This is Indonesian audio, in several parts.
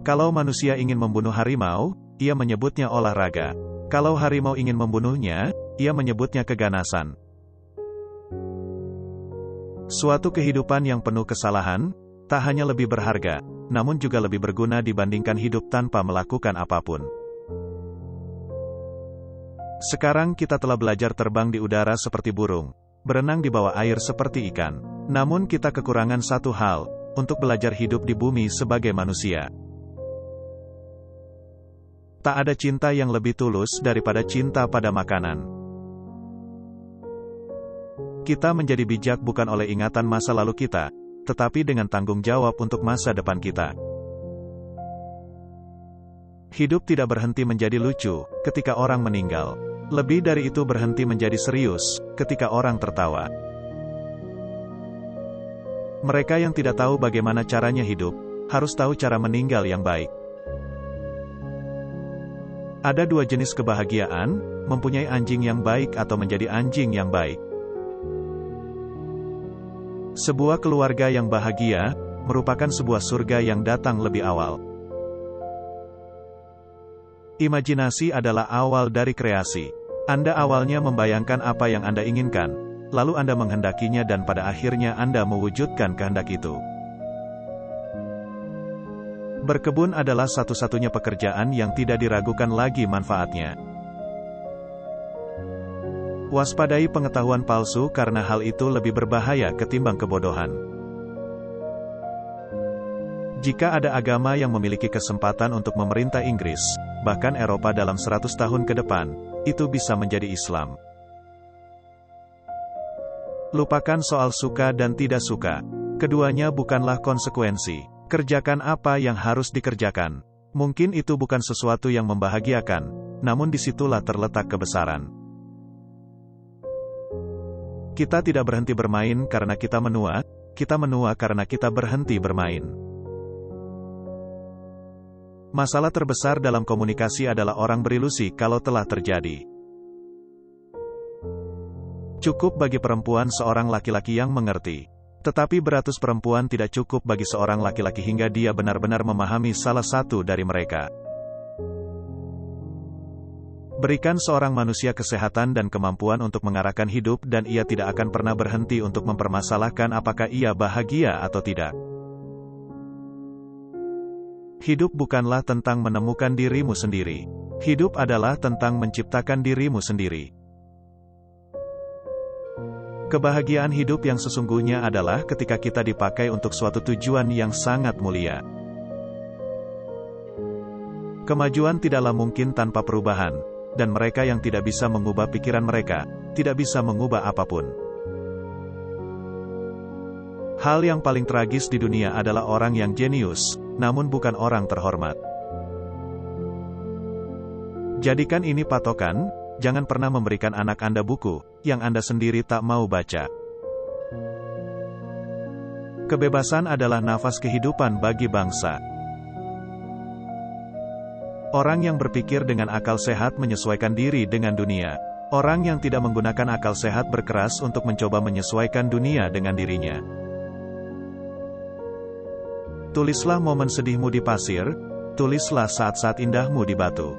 Kalau manusia ingin membunuh harimau, ia menyebutnya olahraga. Kalau harimau ingin membunuhnya, ia menyebutnya keganasan. Suatu kehidupan yang penuh kesalahan, tak hanya lebih berharga, namun juga lebih berguna dibandingkan hidup tanpa melakukan apapun. Sekarang kita telah belajar terbang di udara seperti burung, berenang di bawah air seperti ikan. Namun kita kekurangan satu hal, untuk belajar hidup di bumi sebagai manusia. Tak ada cinta yang lebih tulus daripada cinta pada makanan. Kita menjadi bijak bukan oleh ingatan masa lalu kita, tetapi dengan tanggung jawab untuk masa depan kita. Hidup tidak berhenti menjadi lucu ketika orang meninggal. Lebih dari itu berhenti menjadi serius ketika orang tertawa. Mereka yang tidak tahu bagaimana caranya hidup, harus tahu cara meninggal yang baik. Ada dua jenis kebahagiaan, mempunyai anjing yang baik atau menjadi anjing yang baik. Sebuah keluarga yang bahagia, merupakan sebuah surga yang datang lebih awal. Imajinasi adalah awal dari kreasi. Anda awalnya membayangkan apa yang Anda inginkan, lalu Anda menghendakinya dan pada akhirnya Anda mewujudkan kehendak itu. Berkebun adalah satu-satunya pekerjaan yang tidak diragukan lagi manfaatnya. Waspadai pengetahuan palsu karena hal itu lebih berbahaya ketimbang kebodohan. Jika ada agama yang memiliki kesempatan untuk memerintah Inggris, bahkan Eropa dalam 100 tahun ke depan, itu bisa menjadi Islam. Lupakan soal suka dan tidak suka. Keduanya bukanlah konsekuensi. Kerjakan apa yang harus dikerjakan. Mungkin itu bukan sesuatu yang membahagiakan, namun disitulah terletak kebesaran. Kita tidak berhenti bermain karena kita menua karena kita berhenti bermain. Masalah terbesar dalam komunikasi adalah orang berilusi kalau telah terjadi. Cukup bagi perempuan seorang laki-laki yang mengerti. Tetapi beratus perempuan tidak cukup bagi seorang laki-laki hingga dia benar-benar memahami salah satu dari mereka. Berikan seorang manusia kesehatan dan kemampuan untuk mengarahkan hidup dan ia tidak akan pernah berhenti untuk mempermasalahkan apakah ia bahagia atau tidak. Hidup bukanlah tentang menemukan dirimu sendiri. Hidup adalah tentang menciptakan dirimu sendiri. Kebahagiaan hidup yang sesungguhnya adalah ketika kita dipakai untuk suatu tujuan yang sangat mulia. Kemajuan tidaklah mungkin tanpa perubahan. Dan mereka yang tidak bisa mengubah pikiran mereka, tidak bisa mengubah apapun. Hal yang paling tragis di dunia adalah orang yang jenius, namun bukan orang terhormat. Jadikan ini patokan, jangan pernah memberikan anak Anda buku yang Anda sendiri tak mau baca. Kebebasan adalah nafas kehidupan bagi bangsa. Orang yang berpikir dengan akal sehat menyesuaikan diri dengan dunia. Orang yang tidak menggunakan akal sehat berkeras untuk mencoba menyesuaikan dunia dengan dirinya. Tulislah momen sedihmu di pasir, tulislah saat-saat indahmu di batu.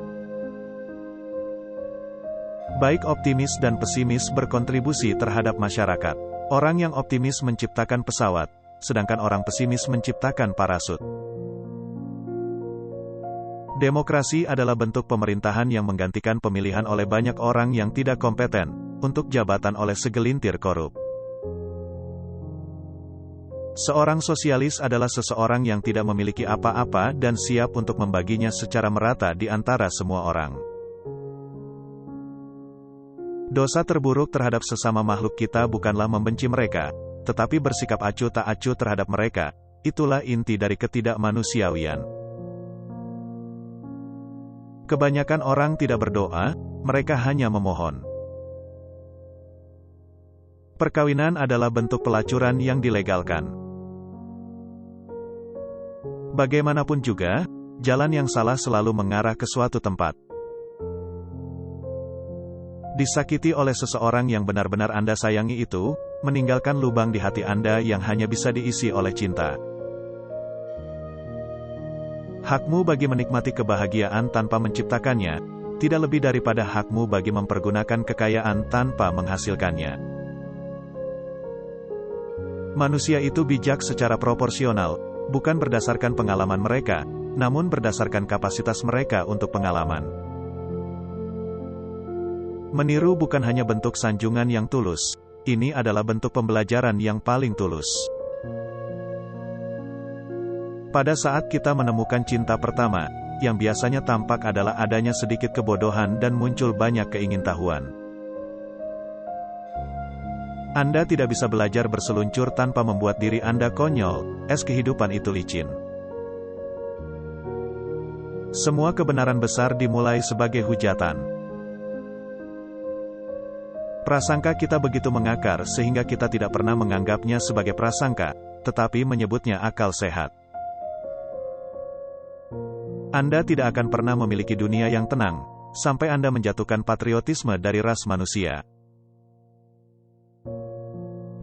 Baik optimis dan pesimis berkontribusi terhadap masyarakat. Orang yang optimis menciptakan pesawat, sedangkan orang pesimis menciptakan parasut. Demokrasi adalah bentuk pemerintahan yang menggantikan pemilihan oleh banyak orang yang tidak kompeten, untuk jabatan oleh segelintir korup. Seorang sosialis adalah seseorang yang tidak memiliki apa-apa dan siap untuk membaginya secara merata di antara semua orang. Dosa terburuk terhadap sesama makhluk kita bukanlah membenci mereka, tetapi bersikap acuh tak acuh terhadap mereka. Itulah inti dari ketidakmanusiawian. Kebanyakan orang tidak berdoa, mereka hanya memohon. Perkawinan adalah bentuk pelacuran yang dilegalkan. Bagaimanapun juga, jalan yang salah selalu mengarah ke suatu tempat. Disakiti oleh seseorang yang benar-benar Anda sayangi itu, meninggalkan lubang di hati Anda yang hanya bisa diisi oleh cinta. Hakmu bagi menikmati kebahagiaan tanpa menciptakannya, tidak lebih daripada hakmu bagi mempergunakan kekayaan tanpa menghasilkannya. Manusia itu bijak secara proporsional, bukan berdasarkan pengalaman mereka, namun berdasarkan kapasitas mereka untuk pengalaman. Meniru bukan hanya bentuk sanjungan yang tulus, ini adalah bentuk pembelajaran yang paling tulus. Pada saat kita menemukan cinta pertama, yang biasanya tampak adalah adanya sedikit kebodohan dan muncul banyak keingintahuan. Anda tidak bisa belajar berseluncur tanpa membuat diri Anda konyol, kehidupan itu licin. Semua kebenaran besar dimulai sebagai hujatan. Prasangka kita begitu mengakar sehingga kita tidak pernah menganggapnya sebagai prasangka, tetapi menyebutnya akal sehat. Anda tidak akan pernah memiliki dunia yang tenang, sampai Anda menjatuhkan patriotisme dari ras manusia.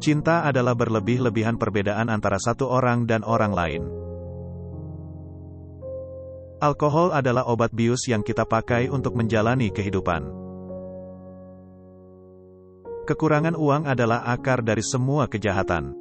Cinta adalah berlebih-lebihan perbedaan antara satu orang dan orang lain. Alkohol adalah obat bius yang kita pakai untuk menjalani kehidupan. Kekurangan uang adalah akar dari semua kejahatan.